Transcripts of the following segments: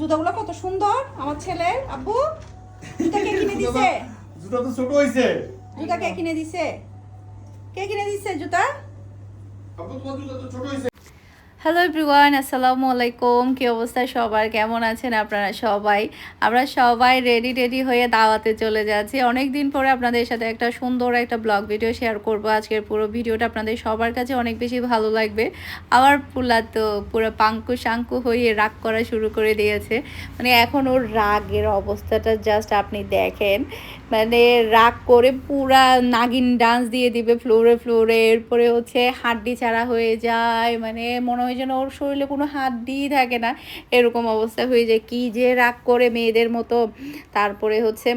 জুতাগুলো কত সুন্দর আমার ছেলের। আব্বু জুতা কে কিনে দিছে? জুতা তো ছোট হইছে। জুতা কে কিনে দিছে? কে কিনে দিছে জুতা? আব্বু তোমার জুতা তো ছোট হইছে। হ্যালো এভরিওয়ান, আসসালামু আলাইকুম। কি অবস্থা সবার, কেমন আছেন আপনারা সবাই? আমরা সবাই রেডি হয়ে দাওয়াতে চলে যাচ্ছি। অনেক দিন পরে আপনাদের সাথে একটা সুন্দর একটা ব্লগ ভিডিও শেয়ার করব। আজকের পুরো ভিডিওটা আপনাদের সবার কাছে অনেক বেশি ভালো লাগবে। আমার পুলা তো পুরো পাঙ্কু শাঙ্কু হয়ে রাগ করা শুরু করে দিয়েছে। মানে এখন ওর রাগের অবস্থাটা জাস্ট আপনি দেখেন। মানে রাগ করে পুরা নাগিন ডান্স দিয়ে দিবে ফ্লোরে। এরপরে হচ্ছে হাড্ডি ছাড়া হয়ে যায়, মানে মনে হয় যেন ওর শরীরে কোনো হাড্ডিই থাকে না, এরকম অবস্থা হয়ে যায়। কি যে রাগ করে মেয়েদের মতো। তারপরে হচ্ছে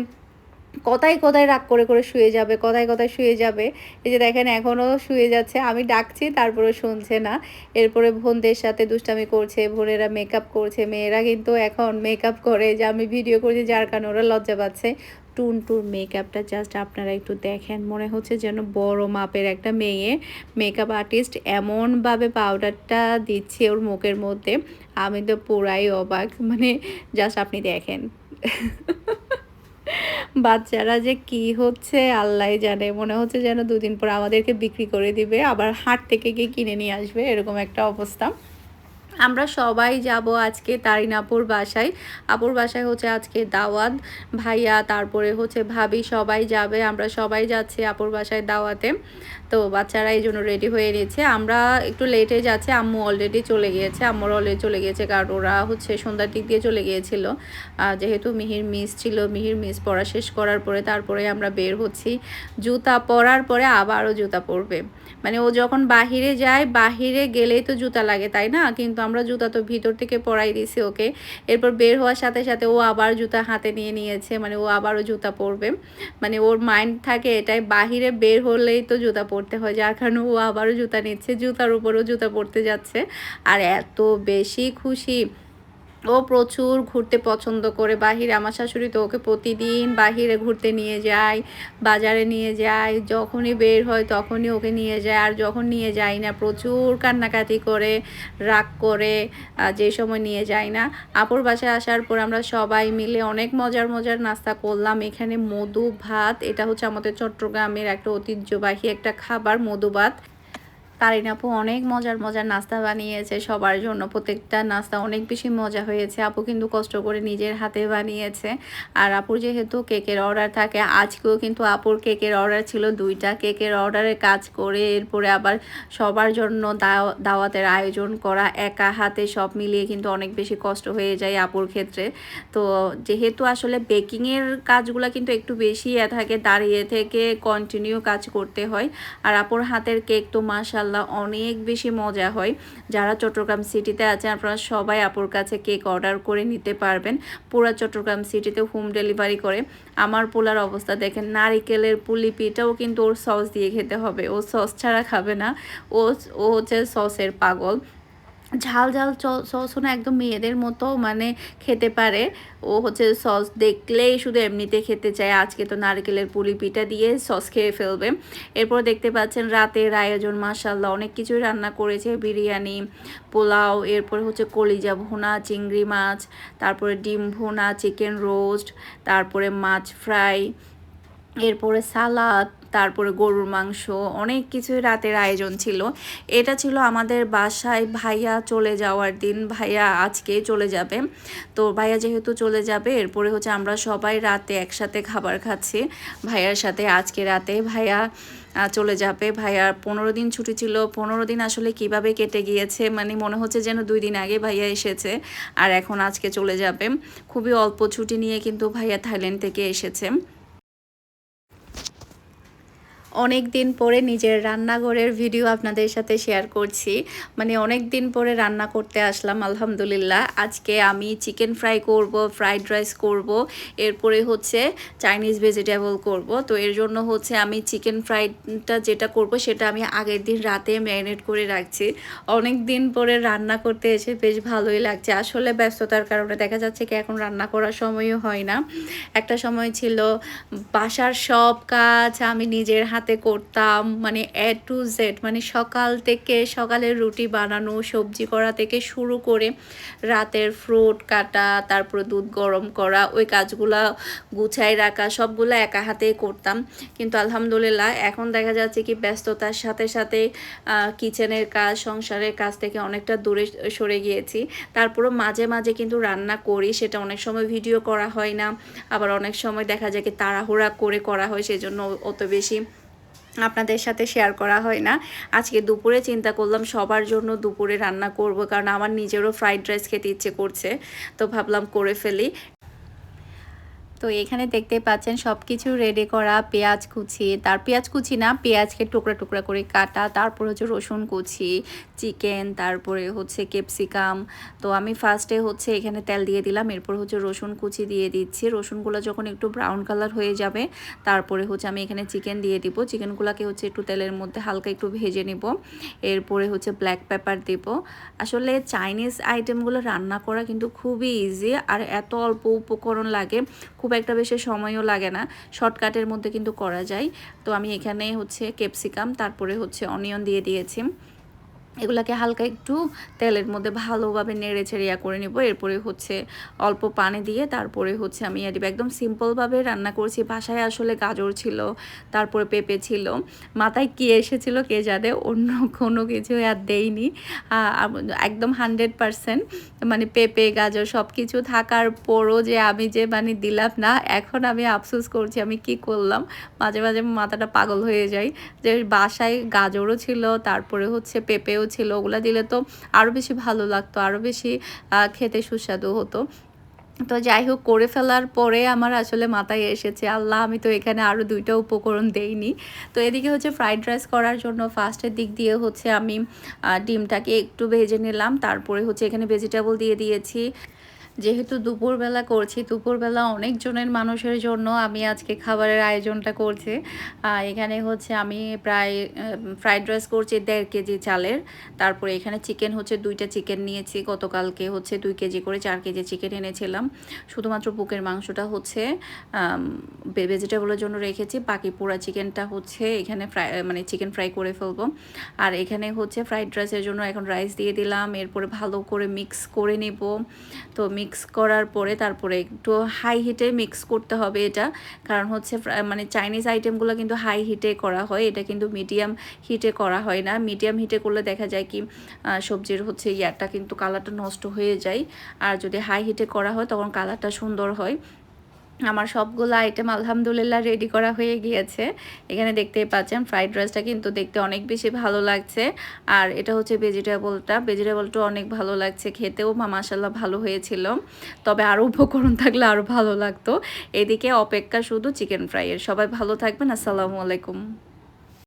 কথায় রাগ করে শুয়ে যাবে, কথায় শুয়ে যাবে। এই যে দেখেন এখনও শুয়ে যাচ্ছে, আমি ডাকছি তারপরে শুনছে না। এরপরে বোনদের সাথে দুষ্টামি করছে, বোনেরা মেকআপ করছে। মেয়েরা কিন্তু এখন মেকআপ করে, যে আমি ভিডিও করছি যার কারণে ওরা লজ্জা পাচ্ছে। টুনটুর মেকআপটা জাস্ট আপনারা একটু দেখেন, মনে হচ্ছে যেন বড় মাপের একটা মেয়ে। মেকআপ আর্টিস্ট এমনভাবে পাউডারটা দিচ্ছে ওর মুখের মধ্যে, আমি তো পুরাই অবাক। মানে জাস্ট আপনি দেখেন। বাচ্চারা যে কি হচ্ছে আল্লাহ জানে। মনে হচ্ছে যেন দুদিন পর আমাদেরকে বিক্রি করে দিবে, আবার হাট থেকে গিয়ে কিনে নিয়ে আসবে, এরকম একটা অবস্থা। আমরা সবাই যাব আজকে তারিন আপুর বাসায়। আপুর বাসায় হচ্ছে আজকে দাওয়াত। ভাইয়া তারপরে হচ্ছে ভাবি সবাই যাবে, আমরা সবাই যাচ্ছি আপুর বাসায় দাওয়াতে। তো বাচ্চারা এই জন্য রেডি হয়ে নিয়েছে। আমরা একটু লেটে যাচ্ছে, আম্মু অলরেডি চলে গিয়েছে, আম্মুর অলরেডি চলে গিয়েছে, কারণ ওরা হচ্ছে সন্ধ্যার দিক দিয়ে চলে গিয়েছিল। যেহেতু মিহির মিস ছিল, মিহির মিস পড়া শেষ করার পরে তারপরে আমরা বের হচ্ছি। জুতা পরার পরে আবারও জুতা পরবে। মানে ও যখন বাহিরে যায়, বাহিরে গেলেই তো জুতা লাগে তাই না, কিন্তু আমরা জুতা তো ভিতর থেকে পরাই দিয়েছি ওকে। এরপর বের হওয়ার সাথে সাথে ও আবার জুতা হাতে নিয়েছে, মানে ও আবারও জুতা পরবে। মানে ওর মাইন্ড থাকে এটাই, বাহিরে বের হলেই তো জুতা পরতে হয়, যার কারণে ও আবারও জুতা নিচ্ছে, জুতার উপরেও জুতা পরতে যাচ্ছে। আর এত বেশি খুশি, ও প্রচুর ঘুরতে পছন্দ করে বাহিরে। আমার শাশুড়ি তো ওকে প্রতিদিন বাহিরে ঘুরতে নিয়ে যায়, বাজারে নিয়ে যায়, যখনই বের হয় তখনই ওকে নিয়ে যায়। আর যখন নিয়ে যাই না প্রচুর কান্নাকাটি করে, রাগ করে, যে সময় নিয়ে যায় না। আপুর বাসায় আসার পর আমরা সবাই মিলে অনেক মজার নাস্তা করলাম। এখানে মধু ভাত, এটা হচ্ছে আমাদের চট্টগ্রামের একটা ঐতিহ্যবাহী একটা খাবার, মধু ভাত। তারিন আপু অনেক মজার নাস্তা বানিয়েছে সবার জন্য, প্রত্যেকটা নাস্তা অনেক বেশি মজা হয়েছে। আপু কিন্তু কষ্ট করে নিজের হাতে বানিয়েছে। আর আপুর যেহেতু কেকের অর্ডার থাকে, আজকেও কিন্তু আপুর কেকের অর্ডার ছিল 2টা। কেকের অর্ডারের কাজ করে এরপরে আবার সবার জন্য দাওয়াতের আয়োজন করা, একা হাতে সব মিলিয়ে কিন্তু অনেক বেশি কষ্ট হয়ে যায় আপুর ক্ষেত্রে। তো যেহেতু আসলে বেকিংয়ের কাজগুলো কিন্তু একটু বেশি থাকে, দাঁড়িয়ে থেকে কন্টিনিউ কাজ করতে হয়। আর আপুর হাতের কেক তো মাশাআল্লাহ অনেক বেশি মজা হয়। যারা চট্টগ্রাম সিটিতে আছেন আপনারা সবাই আপুর কাছে কেক অর্ডার করে নিতে পারবেন। পুরো চট্টগ্রাম সিটিতে হোম ডেলিভারি করে। আমার পোলার অবস্থা দেখেন, নারিকেলের পুলি পিঠাও কিন্তু ওর সস দিয়ে খেতে হবে, ও সস ছাড়া খাবে না। ও ও হচ্ছে সসের পাগল। ঝাল সস না একদম মেয়েদের মতো মানে খেতে পারে। ও হচ্ছে সস দেখলেই শুধু এমনিতে খেতে চায়। আজকে তো নারকেলের পুলি পিঠা দিয়ে সস খেয়ে ফেলবে। এরপর দেখতে পাচ্ছেন রাতের আয়োজন মাশাআল্লাহ অনেক কিছুই রান্না করেছে, বিরিয়ানি, পোলাও, এরপর হচ্ছে কলিজা ভুনা, চিংড়ি মাছ, তারপরে ডিম ভুনা, চিকেন রোস্ট, তারপরে মাছ ফ্রাই, এরপরে সালাদ, তারপরে গরুর মাংস, অনেক কিছুই রাতের আয়োজন ছিল। এটা ছিল আমাদের বাসায় ভাইয়া চলে যাওয়ার দিন। ভাইয়া আজকে চলে যাবে। তো ভাইয়া যেহেতু চলে যাবে, এরপরে হচ্ছে আমরা সবাই রাতে একসাথে খাবার খাচ্ছি ভাইয়ার সাথে। আজকে রাতে ভাইয়া চলে যাবে। ভাইয়ার 15 দিন ছুটি ছিল। 15 দিন আসলে কিভাবে কেটে গিয়েছে, মানে মনে হচ্ছে যেন 2 দিন আগে ভাইয়া এসেছে আর এখন আজকে চলে যাবে। খুবই অল্প ছুটি নিয়ে কিন্তু ভাইয়া থাইল্যান্ড থেকে এসেছে। অনেক দিন পরে নিজের রান্নাঘরের ভিডিও আপনাদের সাথে শেয়ার করছি। মানে অনেক দিন পরে রান্না করতে আসলাম আলহামদুলিল্লাহ। আজকে আমি চিকেন ফ্রাই করব, ফ্রাইড রাইস করব, এরপরে হচ্ছে চাইনিজ ভেজিটেবল করব। তো এর জন্য হচ্ছে আমি চিকেন ফ্রাইডটা যেটা করব সেটা আমি আগের দিন রাতে ম্যারিনেট করে রাখছি। অনেক দিন পরে রান্না করতে এসে বেশ ভালোই লাগছে। আসলে ব্যস্ততার কারণে দেখা যাচ্ছে কি এখন রান্না করার সময়ও হয় না। একটা সময় ছিল বাসার সব কাজ আমি নিজের হাতে হাতে করতাম, মানে A to Z, মানে সকাল থেকে সকালের রুটি বানানো, সবজি করা থেকে শুরু করে রাতের ফ্রুট কাটা, তারপরে দুধ গরম করা, ওই কাজগুলা গুছাই রাখা সবগুলো একা হাতেই করতাম। কিন্তু আলহামদুলিল্লাহ এখন দেখা যাচ্ছে কি ব্যস্ততার সাথে সাথে কিচেনের কাজ, সংসারের কাজ থেকে অনেকটা দূরে সরে গিয়েছি। তারপরও মাঝে মাঝে কিন্তু রান্না করি, সেটা অনেক সময় ভিডিও করা হয় না, আবার অনেক সময় দেখা যায় কি তাড়াহুড়া করে করা হয়, সেজন্য অত বেশি আপনাদের সাথে শেয়ার করা হয় না। আজকে দুপুরে চিন্তা করলাম সবার জন্য দুপুরে রান্না করব, কারণ আমার নিজেরও ফ্রাইড রাইস খেতে ইচ্ছে করছে, তো ভাবলাম করে ফেলি। তো এখানে দেখতে পাচ্ছেন সব কিছু রেডি করা, পেঁয়াজ কুচি, পেঁয়াজ কুচি না, পেঁয়াজকে টুকরা টুকরা করে কাটা, তারপর হচ্ছে রসুন কুচি, চিকেন, তারপরে হচ্ছে ক্যাপসিকাম। তো আমি ফার্স্টে হচ্ছে এখানে তেল দিয়ে দিলাম, এরপর হচ্ছে রসুন কুচি দিয়ে দিচ্ছি। রসুনগুলো যখন একটু ব্রাউন কালার হয়ে যাবে তারপরে হচ্ছে আমি এখানে চিকেন দিয়ে দিব। চিকেনগুলোকে হচ্ছে একটু তেলের মধ্যে হালকা একটু ভেজে নিব, এরপরে হচ্ছে ব্ল্যাক পেপার দিব। আসলে চাইনিজ আইটেমগুলো রান্না করা কিন্তু খুবই ইজি, আর এত অল্প উপকরণ লাগে, খুব একটা বেশি সময়ও লাগে না, শর্টকাটের মধ্যে কিন্তু করা যায়। তো আমি এখানে হচ্ছে ক্যাপসিকাম, তারপরে হচ্ছে অনিয়ন দিয়ে দিয়েছি। এগুলাকে হালকা একটু তেলের মধ্যে ভালোভাবে নেড়ে ছেড়ে করে নেব। এরপরে হচ্ছে অল্প পানি দিয়ে তারপরে হচ্ছে আমি দিব। একদম সিম্পলভাবে রান্না করছি। বাসায় আসলে গাজর ছিল, তারপরে পেঁপে ছিল, মাথায় কি এসেছিল কে জানে, অন্য কোনো কিছু আর দেইনি। একদম 100% মানে পেঁপে গাজর সব কিছু থাকার পরও যে আমি যে মানে দিলাম না, এখন আমি আফসোস করছি আমি কি করলাম। মাঝে মাঝে মাথাটা পাগল হয়ে যায় যে বাসায় গাজরও ছিল, তারপরে হচ্ছে পেঁপেও ছিল, ওগুলা দিলে তো আরও বেশি ভালো লাগতো, আরও বেশি খেতে সুস্বাদু হতো। তো যাই হোক, করে ফেলার পরে আমার আসলে মাথায় এসেছে আল্লাহ, আমি তো এখানে আরও 2টা উপকরণ দেইনি। তো এদিকে হচ্ছে ফ্রাইড রাইস করার জন্য ফার্স্টের দিক দিয়ে হচ্ছে আমি ডিমটাকে একটু ভেজে নিলাম, তারপরে হচ্ছে এখানে ভেজিটেবল দিয়ে দিয়েছি। যেহেতু দুপুরবেলা করছি, দুপুরবেলা অনেকজনের মানুষের জন্য আমি আজকে খাবারের আয়োজনটা করছি। এখানে হচ্ছে আমি প্রায় ফ্রাইড রাইস করছি 1.5 কেজি চালের। তারপরে এখানে চিকেন হচ্ছে 2টা চিকেন নিয়েছি, গতকালকে হচ্ছে 2 কেজি করে 4 কেজি চিকেন এনেছিলাম। শুধুমাত্র বুকের মাংসটা হচ্ছে ভেজিটেবলের জন্য রেখেছি, বাকি পুরো চিকেনটা হচ্ছে এখানে মানে চিকেন ফ্রাই করে ফেলবো। আর এখানে হচ্ছে ফ্রাইড রাইসের জন্য এখন রাইস দিয়ে দিলাম, এরপরে ভালো করে মিক্স করে নেব। তো মিক্স করার পরে তারপরে একটু হাই হিটে মিক্স করতে হবে এটা, কারণ হচ্ছে মানে চাইনিজ আইটেমগুলো কিন্তু হাই হিটে করা হয়, এটা কিন্তু মিডিয়াম হিটে করা হয় না। মিডিয়াম হিটে করলে দেখা যায় কি সবজির হচ্ছে ইয়ারটা কিন্তু কালারটা নষ্ট হয়ে যায়, আর যদি হাই হিটে করা হয় তখন কালারটা সুন্দর হয়। আমার সবগুলো আইটেম আলহামদুলিল্লাহ রেডি করা হয়ে গিয়েছে। এখানে দেখতেই পাচ্ছেন ফ্রাইড রাইসটা কিন্তু দেখতে অনেক বেশি ভালো লাগছে, আর এটা হচ্ছে ভেজিটেবলটা অনেক ভালো লাগছে, খেতেও মাশাআল্লাহ ভালো হয়েছিল। তবে আরও উপকরণ থাকলে আরও ভালো লাগতো। এদিকে অপেক্ষা শুধু চিকেন ফ্রাইয়ের। সবাই ভালো থাকবেন, আসসালামু আলাইকুম।